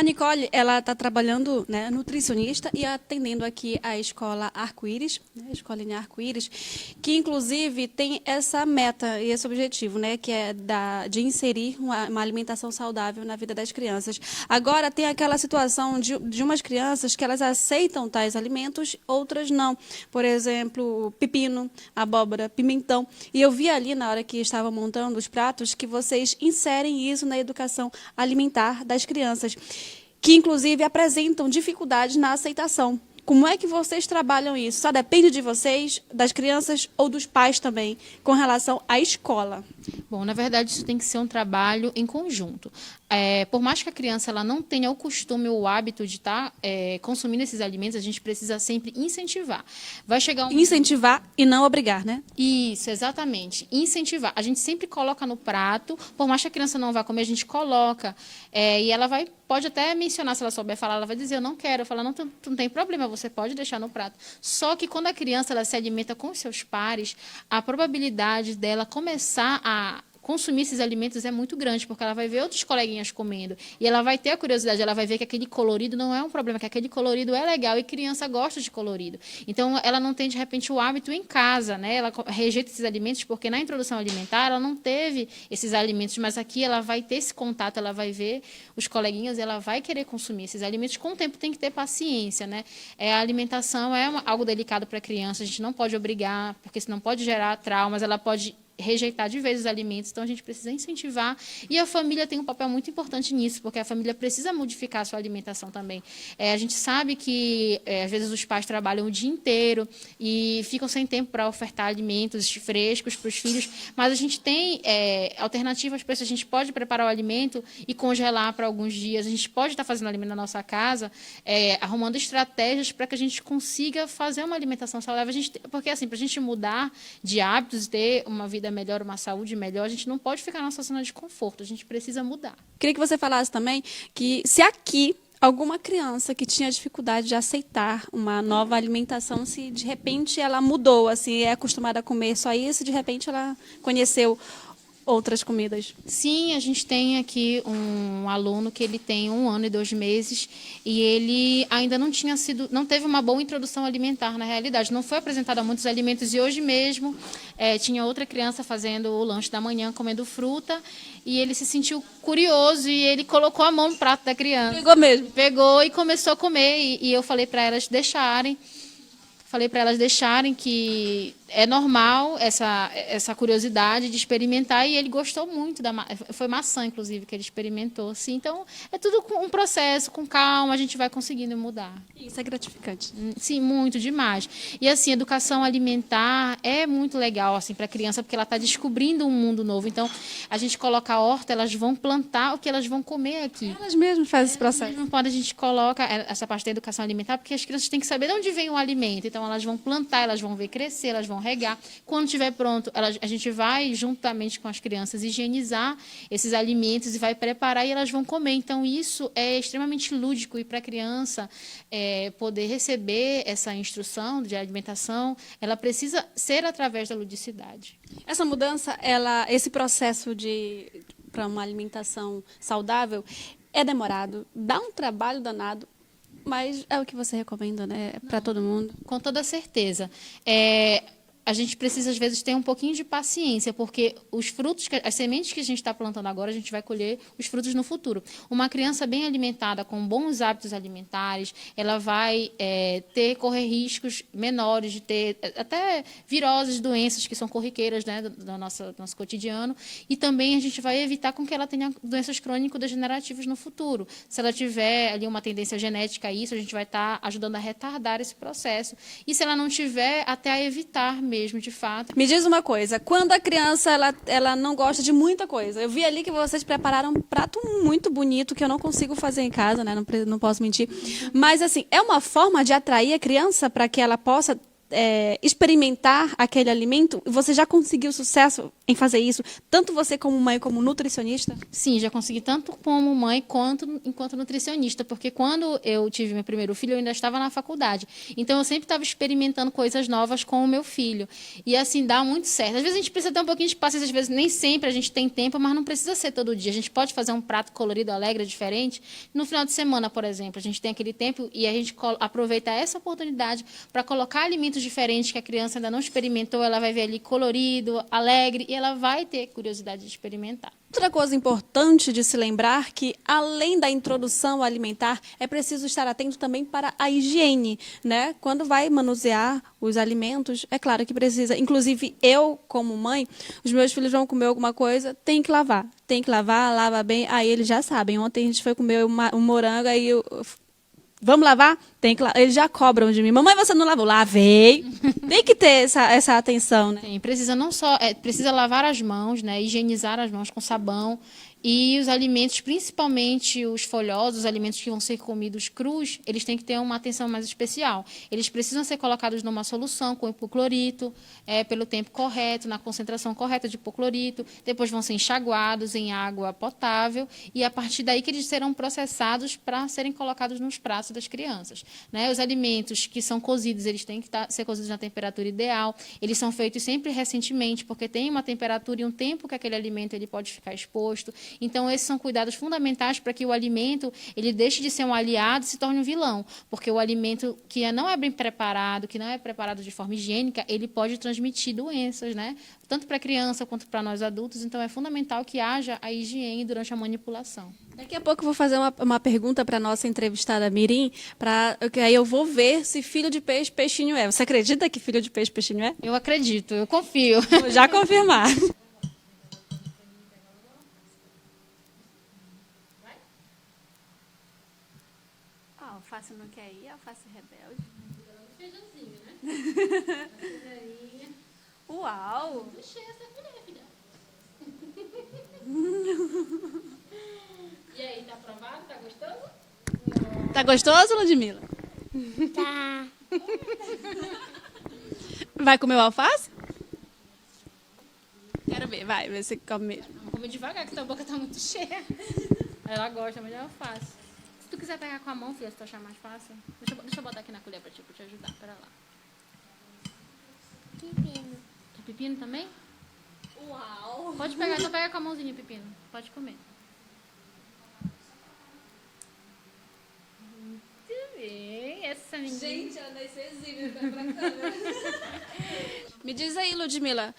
A Nicole, ela está trabalhando, né, nutricionista e atendendo aqui a escola Arco-Íris, né, a escolinha Arco-Íris, que inclusive tem essa meta e esse objetivo, né, que é de inserir uma alimentação saudável na vida das crianças. Agora tem aquela situação de umas crianças que elas aceitam tais alimentos, outras não. Por exemplo, pepino, abóbora, pimentão. E eu vi ali na hora que estava montando os pratos que vocês inserem isso na educação alimentar das crianças, que inclusive apresentam dificuldades na aceitação. Como é que vocês trabalham isso? Só depende de vocês, das crianças ou dos pais também, com relação à escola? Bom, na verdade, isso tem que ser um trabalho em conjunto. Por mais que a criança ela não tenha o costume ou o hábito de estar consumindo esses alimentos, a gente precisa sempre incentivar. Vai chegar um... Incentivar e não obrigar, né? Isso, exatamente. Incentivar. A gente sempre coloca no prato, por mais que a criança não vá comer, a gente coloca. E ela pode até mencionar, se ela souber falar, ela vai dizer, eu não quero. Eu falo, não, não tem problema, você pode deixar no prato. Só que quando a criança ela se alimenta com os seus pares, a probabilidade dela começar a consumir esses alimentos é muito grande, porque ela vai ver outros coleguinhas comendo e ela vai ter a curiosidade, ela vai ver que aquele colorido não é um problema, que aquele colorido é legal e criança gosta de colorido. Então, ela não tem, de repente, o hábito em casa, né? Ela rejeita esses alimentos porque na introdução alimentar ela não teve esses alimentos, mas aqui ela vai ter esse contato, ela vai ver os coleguinhas e ela vai querer consumir esses alimentos. Com o tempo tem que ter paciência, né? A alimentação é algo delicado para a criança, a gente não pode obrigar, porque senão pode gerar traumas, ela pode rejeitar de vez os alimentos, então a gente precisa incentivar, e a família tem um papel muito importante nisso, porque a família precisa modificar a sua alimentação também. A gente sabe que, às vezes, os pais trabalham o dia inteiro e ficam sem tempo para ofertar alimentos frescos para os filhos, mas a gente tem alternativas para isso, a gente pode preparar o alimento e congelar para alguns dias, a gente pode estar fazendo alimento na nossa casa, arrumando estratégias para que a gente consiga fazer uma alimentação saudável, porque assim, para a gente mudar de hábitos e ter uma vida melhor, uma saúde melhor, a gente não pode ficar na nossa zona de conforto, a gente precisa mudar. Queria que você falasse também que se aqui alguma criança que tinha dificuldade de aceitar uma nova alimentação, se de repente ela mudou, assim, é acostumada a comer só isso, de repente ela conheceu outras comidas. Sim, a gente tem aqui um aluno que ele tem 1 ano e 2 meses e ele ainda não teve uma boa introdução alimentar na realidade, não foi apresentado a muitos alimentos e hoje mesmo tinha outra criança fazendo o lanche da manhã, comendo fruta, e ele se sentiu curioso e ele colocou a mão no prato da criança. Pegou mesmo? Pegou e começou a comer e eu falei para elas deixarem. Que é normal essa curiosidade de experimentar, e ele gostou muito foi maçã, inclusive, que ele experimentou. Assim. Então, é tudo um processo, com calma, a gente vai conseguindo mudar. Isso é gratificante. Sim, muito, demais. E, assim, educação alimentar é muito legal, assim, para a criança, porque ela está descobrindo um mundo novo. Então, a gente coloca a horta, elas vão plantar o que elas vão comer aqui. Elas mesmas fazem esse processo. Não pode, a gente coloca essa parte da educação alimentar, porque as crianças têm que saber de onde vem o alimento. Então, elas vão plantar, elas vão ver crescer, elas vão regar. Quando estiver pronto, a gente vai, juntamente com as crianças, higienizar esses alimentos e vai preparar e elas vão comer. Então, isso é extremamente lúdico, e para a criança poder receber essa instrução de alimentação, ela precisa ser através da ludicidade. Essa mudança, esse processo para uma alimentação saudável é demorado, dá um trabalho danado, mas é o que você recomenda, né, para todo mundo? Com toda certeza. A gente precisa, às vezes, ter um pouquinho de paciência, porque os frutos, as sementes que a gente está plantando agora, a gente vai colher os frutos no futuro. Uma criança bem alimentada, com bons hábitos alimentares, ela vai correr riscos menores de ter até viroses, doenças que são corriqueiras, né, do nosso cotidiano, e também a gente vai evitar com que ela tenha doenças crônico-degenerativas no futuro. Se ela tiver ali uma tendência genética a isso, a gente vai estar ajudando a retardar esse processo. E se ela não tiver, até a evitar mesmo, de fato. Me diz uma coisa, quando a criança ela não gosta de muita coisa, eu vi ali que vocês prepararam um prato muito bonito, que eu não consigo fazer em casa, né? Não posso mentir, mas assim, é uma forma de atrair a criança para que ela possa experimentar aquele alimento? Você já conseguiu sucesso em fazer isso? Tanto você como mãe, como nutricionista? Sim, já consegui tanto como mãe quanto enquanto nutricionista, porque quando eu tive meu primeiro filho, eu ainda estava na faculdade. Então, eu sempre estava experimentando coisas novas com o meu filho. E, assim, dá muito certo. Às vezes, a gente precisa ter um pouquinho de paciência, às vezes, nem sempre a gente tem tempo, mas não precisa ser todo dia. A gente pode fazer um prato colorido, alegre, diferente. No final de semana, por exemplo, a gente tem aquele tempo e a gente aproveita essa oportunidade para colocar alimentos diferentes que a criança ainda não experimentou, ela vai ver ali colorido, alegre, e ela vai ter curiosidade de experimentar. Outra coisa importante de se lembrar que, além da introdução alimentar, é preciso estar atento também para a higiene, né? Quando vai manusear os alimentos, é claro que precisa. Inclusive, eu, como mãe, os meus filhos vão comer alguma coisa, tem que lavar. Tem que lavar, lava bem. Aí eles já sabem. Ontem a gente foi comer um morango, aí vamos lavar? Tem que lavar. Eles já cobram de mim. Mamãe, você não lavou? Lavei. Tem que ter essa atenção, né? Sim, precisa não só precisa lavar as mãos, né, higienizar as mãos com sabão e os alimentos, principalmente os folhosos, os alimentos que vão ser comidos crus, eles têm que ter uma atenção mais especial. Eles precisam ser colocados numa solução com hipoclorito, pelo tempo correto, na concentração correta de hipoclorito, depois vão ser enxaguados em água potável e a partir daí que eles serão processados para serem colocados nos pratos das crianças, né? Os alimentos que são cozidos, eles têm que ser cozidos na temperatura ideal, eles são feitos sempre recentemente, porque tem uma temperatura e um tempo que aquele alimento ele pode ficar exposto. Então, esses são cuidados fundamentais para que o alimento ele deixe de ser um aliado e se torne um vilão, porque o alimento que não é bem preparado, que não é preparado de forma higiênica, ele pode transmitir doenças, né? Tanto para a criança quanto para nós adultos. Então, é fundamental que haja a higiene durante a manipulação. Daqui a pouco eu vou fazer uma pergunta para a nossa entrevistada Mirim, que aí eu vou ver se filho de peixe, peixinho é. Você acredita que filho de peixe, peixinho é? Eu acredito, eu confio. Vou já confirmar. A alface não quer ir, a alface rebelde. Feijãozinho, né? Uau! Deixei essa colher, filha. E aí, tá aprovado? Tá gostoso? Tá gostoso, Ludmila? Tá. Vai comer o alface? Quero ver, vai, ver se come mesmo. Vamos comer devagar, que tua boca tá muito cheia. Ela gosta, mas eu faço. Se tu quiser pegar com a mão, filha, se tu achar mais fácil. Deixa eu botar aqui na colher pra te ajudar. Pera lá. Pepino. Quer pepino também? Uau! Pode pegar, então pega com a mãozinha o pepino. Pode comer. Muito bem, essa menina. Gente, ela deve ser exímia pra câmera. Me diz aí, Ludmila,